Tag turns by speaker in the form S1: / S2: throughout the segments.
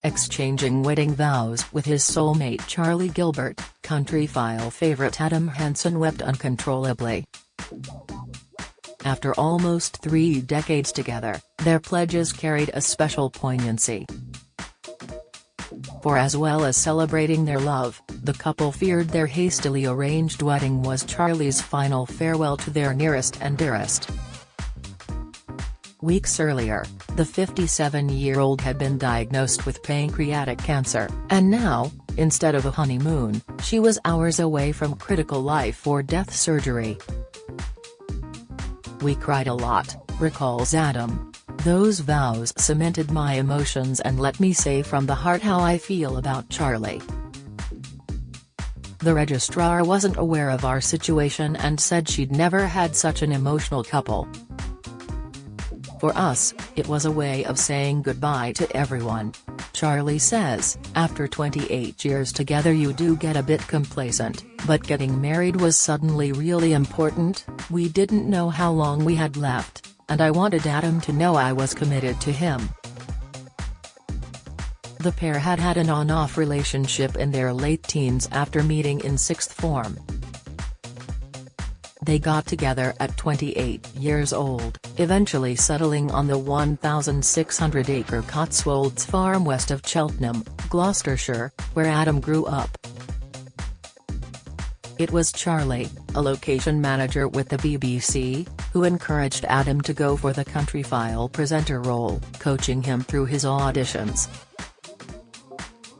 S1: exchanging wedding vows with his soulmate Charlie Gilbert, Countryfile favorite Adam Henson wept uncontrollably. After almost 3 decades together, their pledges carried a special poignancy. For as well as celebrating their love, the couple feared their hastily arranged wedding was Charlie's final farewell to their nearest and dearest. Weeks earlier, the 57-year-old had been diagnosed with pancreatic cancer, and now, instead of a honeymoon, she was hours away from critical life-or-death surgery. "We cried a lot," recalls Adam. "Those vows cemented my emotions and let me say from the heart how I feel about Charlie." The registrar wasn't aware of our situation and said she'd never had such an emotional couple. "For us, it was a way of saying goodbye to everyone," Charlie says. "After 28 years together you do get a bit complacent, but getting married was suddenly really important. We didn't know how long we had left, and I wanted Adam to know I was committed to him." The pair had had an on-off relationship in their late teens after meeting in sixth form. They got together at 28 years old, eventually settling on the 1,600-acre Cotswolds farm west of Cheltenham, Gloucestershire, where Adam grew up. It was Charlie, a location manager with the BBC, who encouraged Adam to go for the Countryfile presenter role, coaching him through his auditions.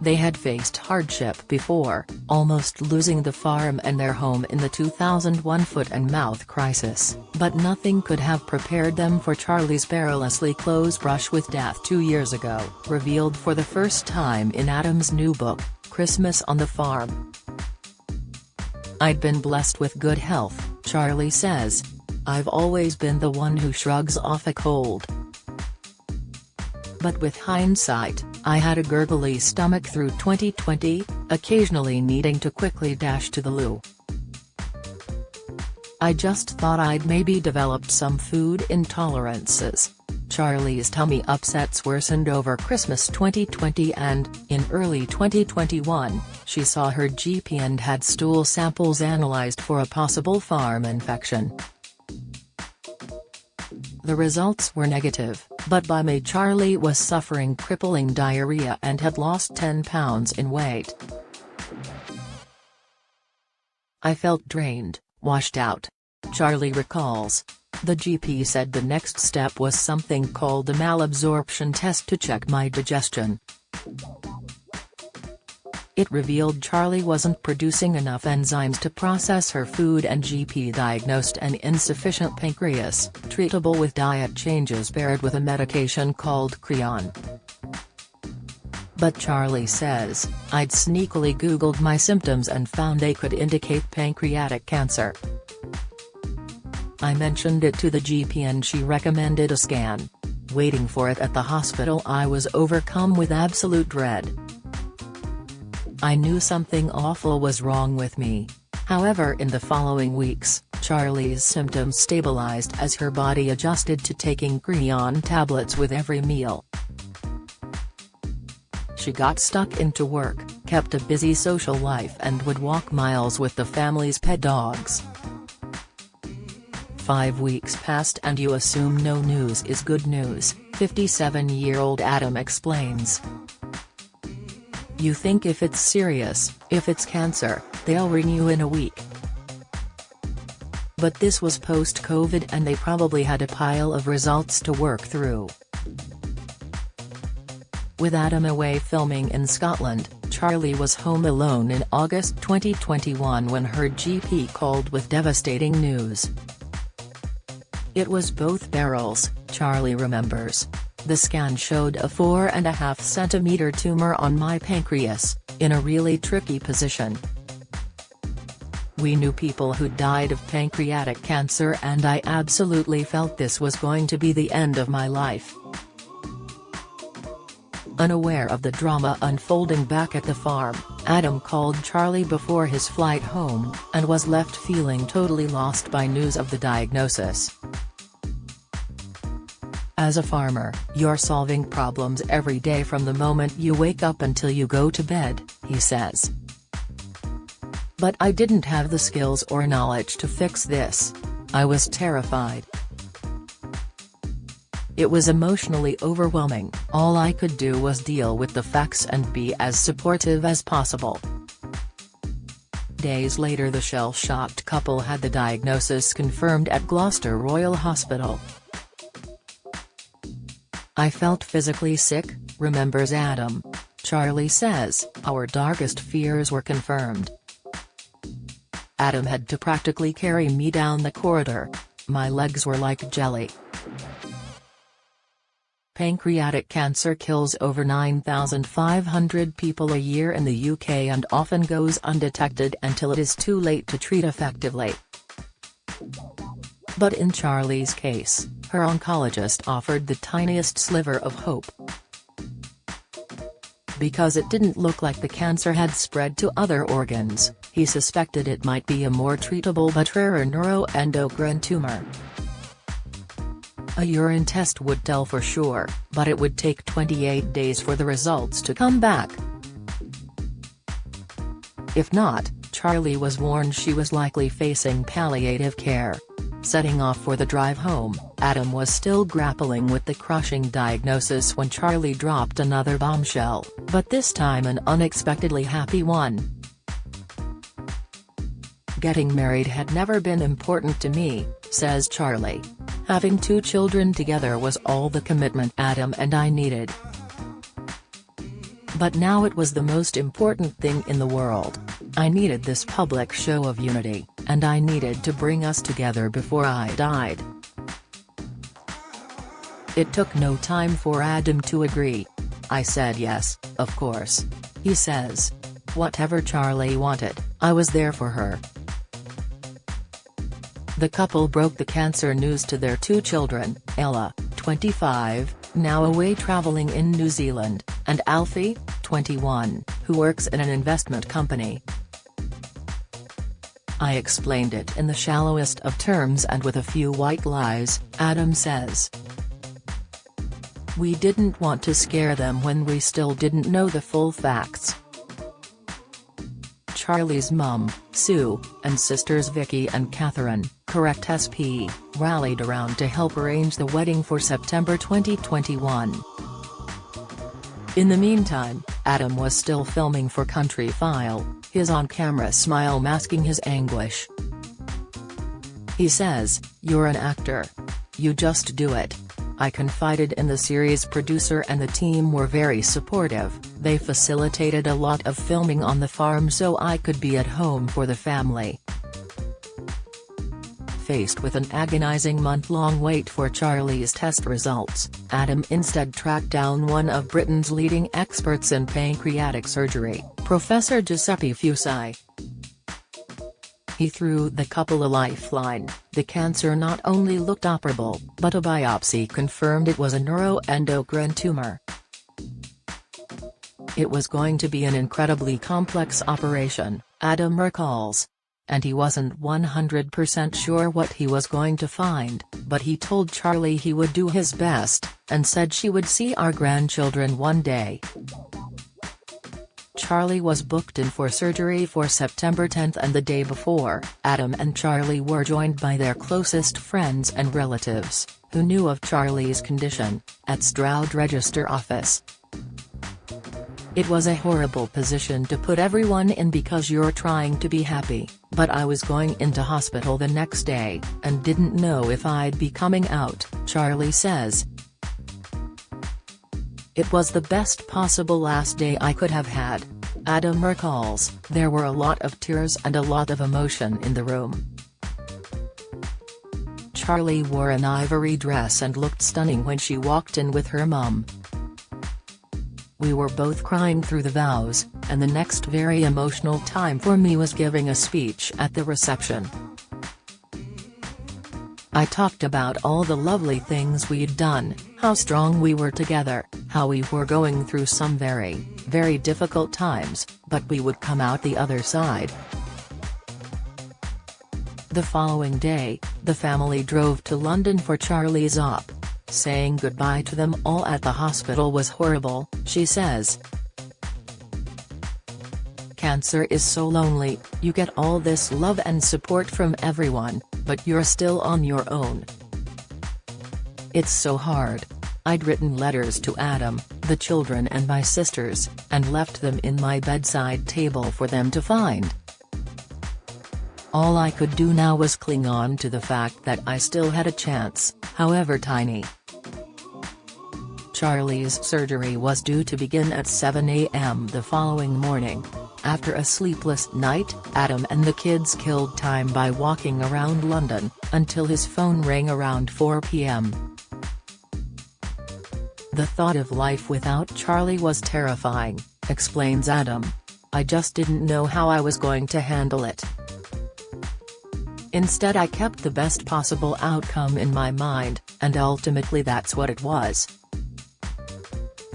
S1: They had faced hardship before, almost losing the farm and their home in the 2001 foot-and-mouth crisis, but nothing could have prepared them for Charlie's perilously close brush with death 2 years ago, revealed for the first time in Adam's new book, Christmas on the Farm. "I'd been blessed with good health," Charlie says. "I've always been the one who shrugs off a cold. But with hindsight, I had a gurgly stomach through 2020, occasionally needing to quickly dash to the loo. I just thought I'd maybe developed some food intolerances." Charlie's tummy upsets worsened over Christmas 2020 and, in early 2021, she saw her GP and had stool samples analyzed for a possible farm infection. The results were negative, but by May Charlie was suffering crippling diarrhea and had lost 10 pounds in weight. "I felt drained, washed out," Charlie recalls. The GP said the next step was something called a malabsorption test to check my digestion. It revealed Charlie wasn't producing enough enzymes to process her food and GP diagnosed an insufficient pancreas, treatable with diet changes paired with a medication called Creon. But Charlie says, "I'd sneakily Googled my symptoms and found they could indicate pancreatic cancer. I mentioned it to the GP and she recommended a scan. Waiting for it at the hospital I was overcome with absolute dread. I knew something awful was wrong with me." However, in the following weeks, Charlie's symptoms stabilized as her body adjusted to taking Creon tablets with every meal. She got stuck into work, kept a busy social life and would walk miles with the family's pet dogs. 5 weeks passed and you assume no news is good news, 57-year-old Adam explains. "You think if it's serious, if it's cancer, they'll ring you in a week. But this was post-COVID and they probably had a pile of results to work through." With Adam away filming in Scotland, Charlie was home alone in August 2021 when her GP called with devastating news. "It was both barrels," Charlie remembers. "The scan showed a 4.5 centimeter tumor on my pancreas, in a really tricky position. We knew people who died of pancreatic cancer and I absolutely felt this was going to be the end of my life." Unaware of the drama unfolding back at the farm, Adam called Charlie before his flight home, and was left feeling totally lost by news of the diagnosis. As a farmer, you're solving problems every day from the moment you wake up until you go to bed, he says. But I didn't have the skills or knowledge to fix this. I was terrified. It was emotionally overwhelming. All I could do was deal with the facts and be as supportive as possible. Days later, the shell-shocked couple had the diagnosis confirmed at Gloucester Royal Hospital. I felt physically sick, remembers Adam. Charlie says, our darkest fears were confirmed. Adam had to practically carry me down the corridor. My legs were like jelly. Pancreatic cancer kills over 9,500 people a year in the UK and often goes undetected until it is too late to treat effectively. But in Charlie's case, her oncologist offered the tiniest sliver of hope. Because it didn't look like the cancer had spread to other organs, he suspected it might be a more treatable but rarer neuroendocrine tumor. A urine test would tell for sure, but it would take 28 days for the results to come back. If not, Charlie was warned she was likely facing palliative care. Setting off for the drive home, Adam was still grappling with the crushing diagnosis when Charlie dropped another bombshell, but this time an unexpectedly happy one. Getting married had never been important to me, says Charlie. Having 2 children together was all the commitment Adam and I needed. But now it was the most important thing in the world. I needed this public show of unity, and I needed to bring us together before I died. It took no time for Adam to agree. I said yes, of course. He says. Whatever Charlie wanted, I was there for her. The couple broke the cancer news to their 2 children, Ella, 25, now away traveling in New Zealand, and Alfie, 21, who works in an investment company. I explained it in the shallowest of terms and with a few white lies, Adam says. We didn't want to scare them when we still didn't know the full facts. Charlie's mum, Sue, and sisters Vicky and Catherine, correct SP, rallied around to help arrange the wedding for September 2021. In the meantime, Adam was still filming for Countryfile, his on-camera smile masking his anguish. He says, "You're an actor. You just do it." I confided in the series producer and the team were very supportive. They facilitated a lot of filming on the farm so I could be at home for the family. Faced with an agonizing month-long wait for Charlie's test results, Adam instead tracked down one of Britain's leading experts in pancreatic surgery, Professor Giuseppe Fusi. He threw the couple a lifeline. The cancer not only looked operable, but a biopsy confirmed it was a neuroendocrine tumor. It was going to be an incredibly complex operation, Adam recalls. And he wasn't 100% sure what he was going to find, but he told Charlie he would do his best, and said she would see our grandchildren one day. Charlie was booked in for surgery for September 10 and the day before, Adam and Charlie were joined by their closest friends and relatives, who knew of Charlie's condition, at Stroud Register Office. It was a horrible position to put everyone in because you're trying to be happy, but I was going into hospital the next day, and didn't know if I'd be coming out, Charlie says. It was the best possible last day I could have had. Adam recalls, there were a lot of tears and a lot of emotion in the room. Charlie wore an ivory dress and looked stunning when she walked in with her mum. We were both crying through the vows, and the next very emotional time for me was giving a speech at the reception. I talked about all the lovely things we'd done, how strong we were together, how we were going through some very, very difficult times, but we would come out the other side. The following day, the family drove to London for Charlie's op. Saying goodbye to them all at the hospital was horrible, she says. Cancer is so lonely, you get all this love and support from everyone, but you're still on your own. It's so hard. I'd written letters to Adam, the children and my sisters, and left them in my bedside table for them to find. All I could do now was cling on to the fact that I still had a chance, however tiny. Charlie's surgery was due to begin at 7 a.m. the following morning. After a sleepless night, Adam and the kids killed time by walking around London, until his phone rang around 4 p.m. The thought of life without Charlie was terrifying, explains Adam. I just didn't know how I was going to handle it. Instead I kept the best possible outcome in my mind, and ultimately that's what it was.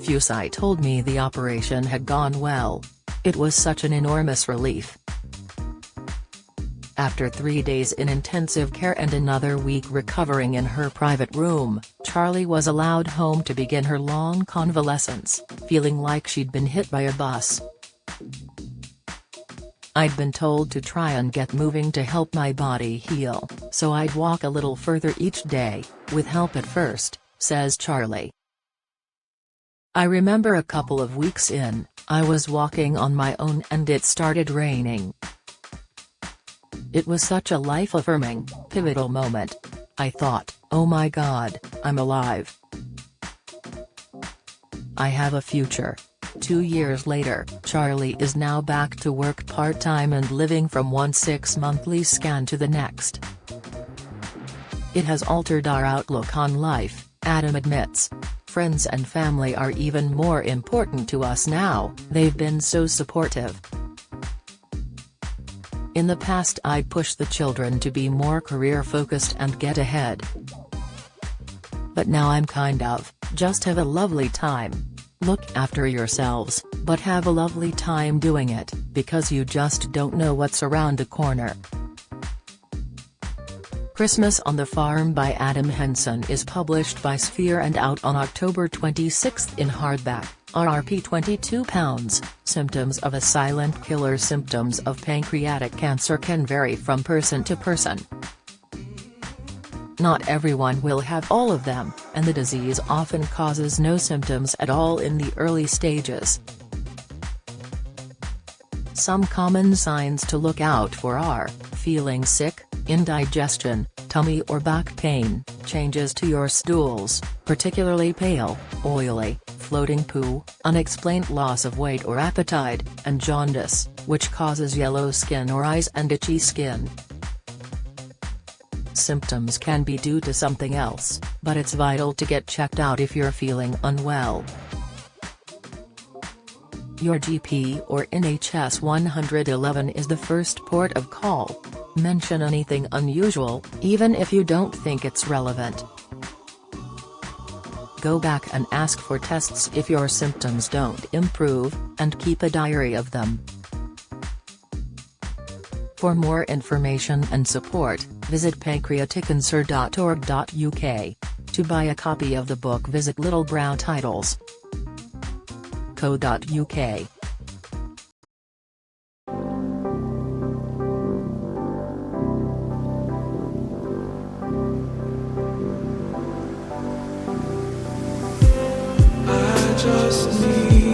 S1: Fusai told me the operation had gone well. It was such an enormous relief. After 3 days in intensive care and another week recovering in her private room, Charlie was allowed home to begin her long convalescence, feeling like she'd been hit by a bus. I'd been told to try and get moving to help my body heal, so I'd walk a little further each day, with help at first, says Charlie. I remember a couple of weeks in, I was walking on my own and it started raining. It was such a life-affirming, pivotal moment. I thought, oh my God, I'm alive. I have a future. 2 years later, Charlie is now back to work part-time and living from one 6-monthly scan to the next. It has altered our outlook on life, Adam admits. Friends and family are even more important to us now, they've been so supportive. In the past I'd push the children to be more career-focused and get ahead. But now I'm just have a lovely time. Look after yourselves, but have a lovely time doing it, because you just don't know what's around the corner. Christmas on the Farm by Adam Henson is published by Sphere and out on October 26 in hardback, RRP £22. Symptoms of a silent killer. Symptoms of pancreatic cancer can vary from person to person. Not everyone will have all of them, and the disease often causes no symptoms at all in the early stages. Some common signs to look out for are, feeling sick, indigestion, tummy or back pain, changes to your stools, particularly pale, oily, floating poo, unexplained loss of weight or appetite, and jaundice, which causes yellow skin or eyes and itchy skin. Symptoms can be due to something else, but it's vital to get checked out if you're feeling unwell. Your GP or NHS 111 is the first port of call. Mention anything unusual, even if you don't think it's relevant. Go back and ask for tests if your symptoms don't improve, and keep a diary of them. For more information and support, visit pancreaticancer.org.uk. To buy a copy of the book, visit littlebrown-titles.co.uk.
S2: Just need